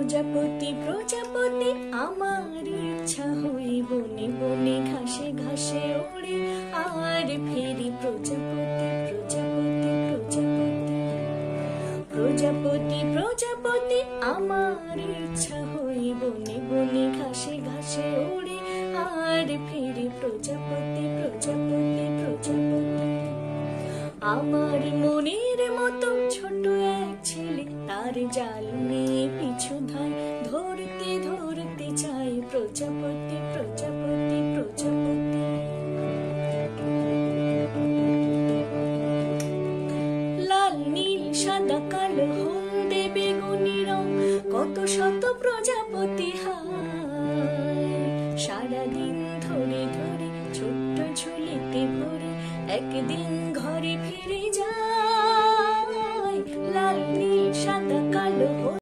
প্রজাপতি প্রজাপতি আমার ইচ্ছা হই বনে বনে ঘাসে ঘাসে ওড়ে আর ফেরি প্রজাপতি প্রজাপতি প্রজাপতি প্রজাপতি প্রজাপতি আমার ইচ্ছা হই বনে বনে ঘাসে ঘাসে ওড়ে আর ফেরি প্রজাপতি প্রজাপতি প্রজাপতি আমার মনের মতো ছোট এক ছেলে তার জাল নিয়ে পিছু ধায় ধরতে ধরতে চায় প্রজাপতি প্রজাপতি